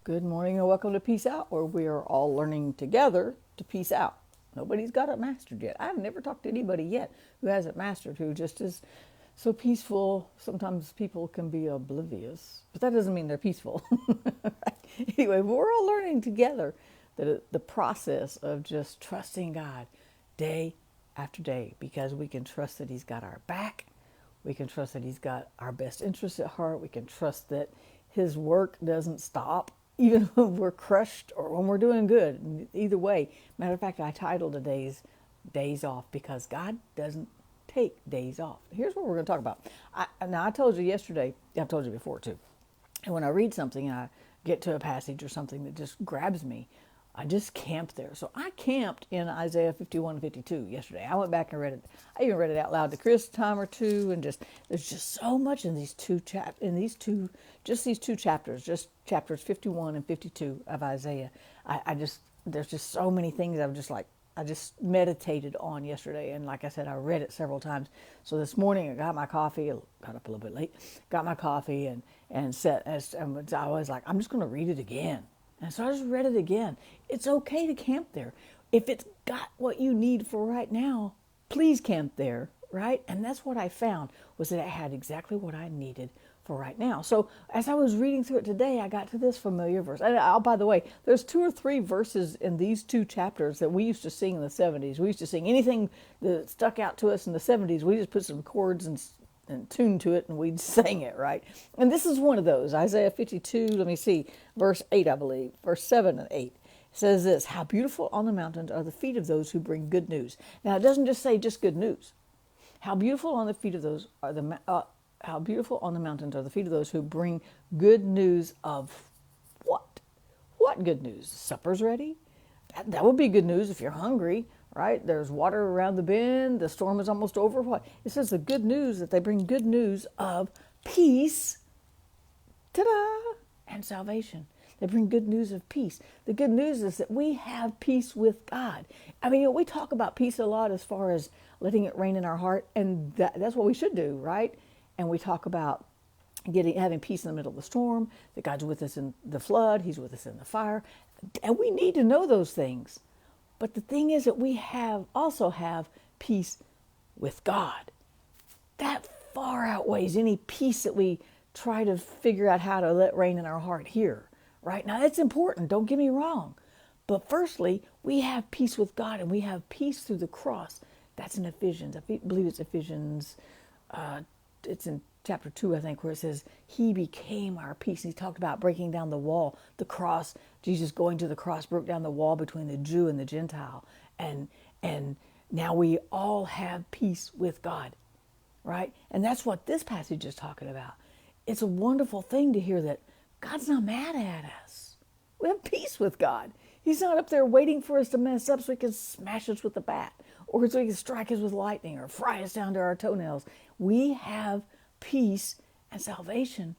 Good morning and welcome to Peace Out, where we are all learning together to peace out. Nobody's got it mastered yet. I've never talked to anybody yet who has it mastered, who just is so peaceful. Sometimes people can be oblivious, but that doesn't mean they're peaceful. Anyway, we're all learning together the process of just trusting God day after day, because we can trust that He's got our back. We can trust that He's got our best interests at heart. We can trust that His work doesn't stop, even when we're crushed or when we're doing good. Either way, matter of fact, I titled today's Days Off because God doesn't take days off. Here's what we're going to talk about. Now, I told you yesterday, I've told you before too, and when I read something, I get to a passage or something that just grabs me, I just camp there. So I camped in Isaiah 51 and 52 yesterday. I went back and read it. I even read it out loud to Chris a time or two, and just there's just so much in these these two chapters, just chapters 51 and 52 of Isaiah. I just there's just so many things I just meditated on yesterday, and like I said, I read it several times. So this morning, I got my coffee. Got up a little bit late. Got my coffee and set. And I was like, I'm just going to read it again. And so I just read it again. It's okay to camp there. If it's got what you need for right now, please camp there, right? And that's what I found, was that it had exactly what I needed for right now. So as I was reading through it today, I got to this familiar verse. And by the way, there's 2 or 3 verses in these 2 chapters that we used to sing in the 70s. We used to sing anything that stuck out to us in the 70s. We just put some chords and tune to it, and we'd sing it, right? And this is one of those. Isaiah 52, let me see, verse 8, I believe, verse 7 and 8. Says this: how beautiful on the mountains are the feet of those who bring good news. Now, it doesn't just say just good news. How beautiful on the feet of those are how beautiful on the mountains are the feet of those who bring good news of what? What good news? Supper's ready? That would be good news if you're hungry, right? There's water around the bend. The storm is almost over. What? It says the good news, that they bring good news of peace, ta-da, and salvation. They bring good news of peace. The good news is that we have peace with God. I mean, we talk about peace a lot as far as letting it reign in our heart, and that's what we should do, right? And we talk about having peace in the middle of the storm, that God's with us in the flood, He's with us in the fire. And we need to know those things. But the thing is that we also have peace with God. That far outweighs any peace that we try to figure out how to let reign in our heart here. Right? Now, that's important. Don't get me wrong. But firstly, we have peace with God, and we have peace through the cross. That's in Ephesians. I believe it's Ephesians. It's in chapter 2, I think, where it says, He became our peace. And He talked about breaking down the wall, the cross. Jesus going to the cross broke down the wall between the Jew and the Gentile. And now we all have peace with God, right? And that's what this passage is talking about. It's a wonderful thing to hear that God's not mad at us. We have peace with God. He's not up there waiting for us to mess up so He can smash us with a bat, or so He can strike us with lightning, or fry us down to our toenails. We have peace and salvation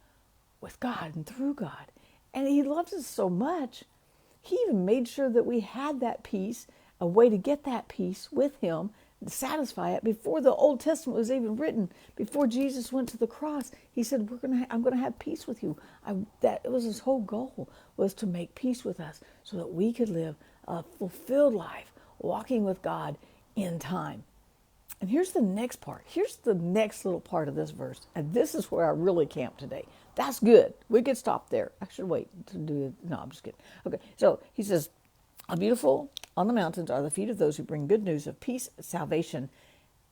with God and through God. And He loves us so much, He even made sure that we had that peace, a way to get that peace with Him, to satisfy it before the Old Testament was even written. Before Jesus went to the cross, He said, I'm going to have peace with you. That was His whole goal, was to make peace with us so that we could live a fulfilled life, walking with God in time. And here's the next part. Here's the next little part of this verse. And this is where I really camp today. That's good. We could stop there. I should wait to do it. No, I'm just kidding. Okay, so He says, how beautiful on the mountains are the feet of those who bring good news of peace, salvation.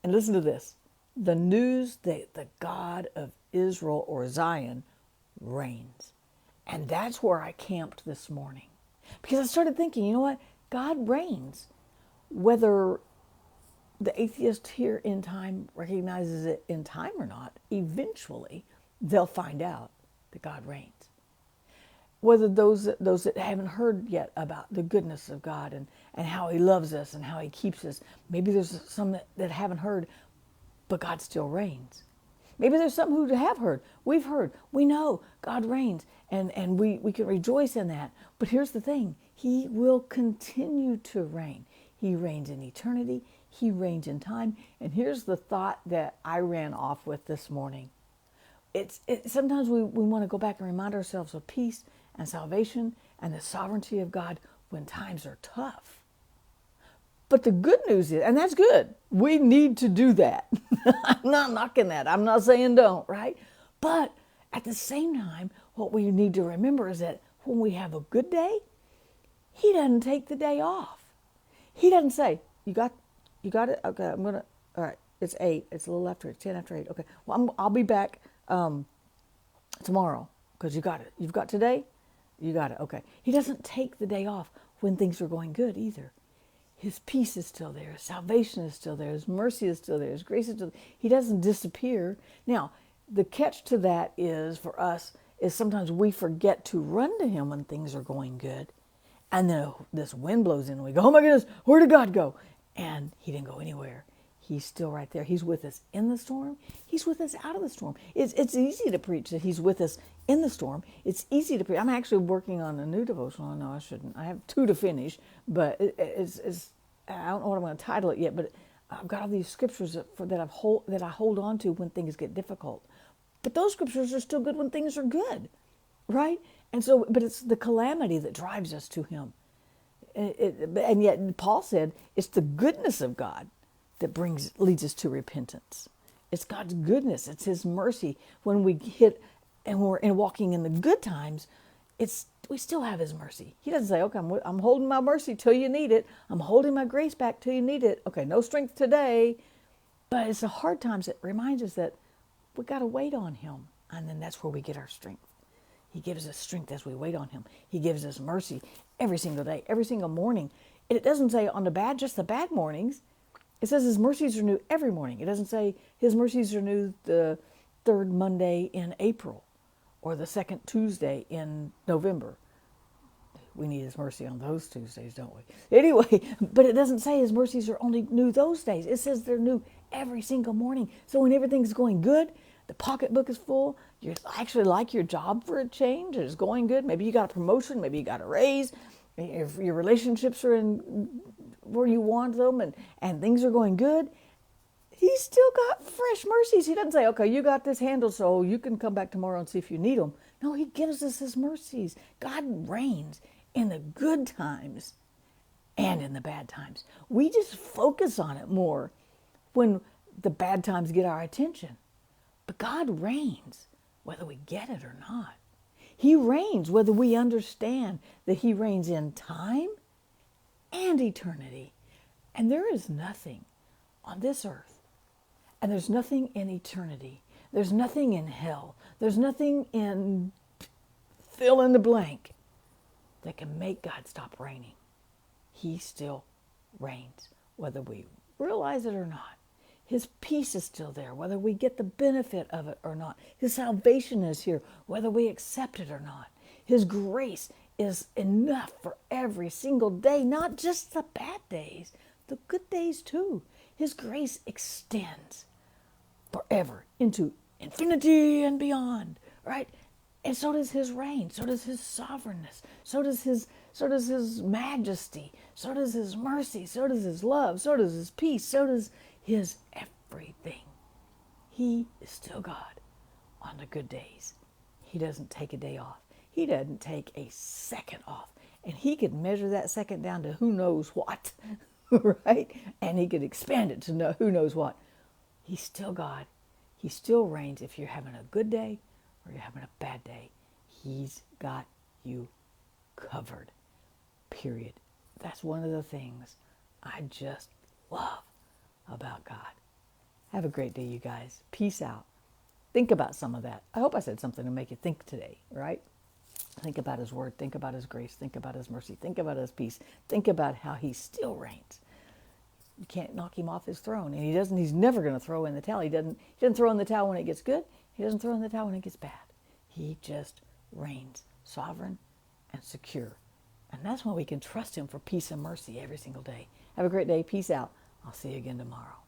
And listen to this. The news that the God of Israel, or Zion, reigns. And that's where I camped this morning. Because I started thinking, you know what? God reigns. Whether the atheist here in time recognizes it in time or not, eventually they'll find out that God reigns. Whether those that haven't heard yet about the goodness of God and how He loves us and how He keeps us, maybe there's some that haven't heard, but God still reigns. Maybe there's some who have heard. We've heard. We know God reigns, and we can rejoice in that. But here's the thing. He will continue to reign. He reigns in eternity. He reigns in time. And here's the thought that I ran off with this morning. Sometimes we want to go back and remind ourselves of peace and salvation and the sovereignty of God when times are tough. But the good news is, and that's good, we need to do that. I'm not knocking that. I'm not saying don't, right? But at the same time, what we need to remember is that when we have a good day, he doesn't take the day off. He doesn't say, you got it? Okay, all right, it's 8. It's a little after 8, 10 after 8. Okay, well, I'll be back tomorrow because you got it. You've got today? You got it. Okay. He doesn't take the day off when things are going good either. His peace is still there. His salvation is still there. His mercy is still there. His grace is still there. He doesn't disappear. Now, the catch to that is for us is sometimes we forget to run to him when things are going good. And then this wind blows in and we go, oh my goodness, where did God go? And he didn't go anywhere. He's still right there. He's with us in the storm. He's with us out of the storm. It's easy to preach that he's with us in the storm. It's easy to preach. I'm actually working on a new devotional. No, I shouldn't. I have 2 to finish, but it's I don't know what I'm going to title it yet, but I've got all these scriptures that I hold on to when things get difficult. But those scriptures are still good when things are good, right? And so, but it's the calamity that drives us to him. And yet Paul said it's the goodness of God that leads us to repentance. It's God's goodness. It's his mercy. When we hit and we're walking in the good times, we still have his mercy. He doesn't say, okay, I'm holding my mercy till you need it. I'm holding my grace back till you need it. Okay, no strength today. But it's the hard times that reminds us that we got to wait on him. And then that's where we get our strength. He gives us strength as we wait on him. He gives us mercy every single day, every single morning. And it doesn't say on just the bad mornings. It says his mercies are new every morning. It doesn't say his mercies are new the 3rd Monday in April or the 2nd Tuesday in November. We need his mercy on those Tuesdays, don't we? Anyway, but it doesn't say his mercies are only new those days. It says they're new every single morning. So when everything's going good, the pocketbook is full, you actually like your job for a change, it's going good, maybe you got a promotion, maybe you got a raise, if your relationships are in where you want them and things are going good, he's still got fresh mercies. He doesn't say, okay, you got this handled so you can come back tomorrow and see if you need them. No, he gives us his mercies. God reigns in the good times and in the bad times. We just focus on it more when the bad times get our attention. But God reigns whether we get it or not. He reigns whether we understand that he reigns in time and eternity. And there is nothing on this earth, and there's nothing in eternity. There's nothing in hell. There's nothing in fill in the blank that can make God stop reigning. He still reigns, whether we realize it or not. His peace is still there, whether we get the benefit of it or not. His salvation is here, whether we accept it or not. His grace is enough for every single day, not just the bad days, the good days too. His grace extends forever into infinity and beyond, right? And so does his reign, so does his sovereignness, so does his majesty, so does his mercy, so does his love, so does his peace, so does his everything. He is still God on the good days. He doesn't take a day off. He doesn't take a second off. And he could measure that second down to who knows what, right? And he could expand it to know who knows what. He's still God. He still reigns. If you're having a good day or you're having a bad day, he's got you covered, period. That's one of the things I just love about God. Have a great day, you guys. Peace out. Think about some of that. I hope I said something to make you think today, right? Think about his word. Think about his grace. Think about his mercy. Think about his peace. Think about how he still reigns. You can't knock him off his throne. And he's never going to throw in the towel. He doesn't throw in the towel when it gets good. He doesn't throw in the towel when it gets bad. He just reigns sovereign and secure. And that's why we can trust him for peace and mercy every single day. Have a great day. Peace out. I'll see you again tomorrow.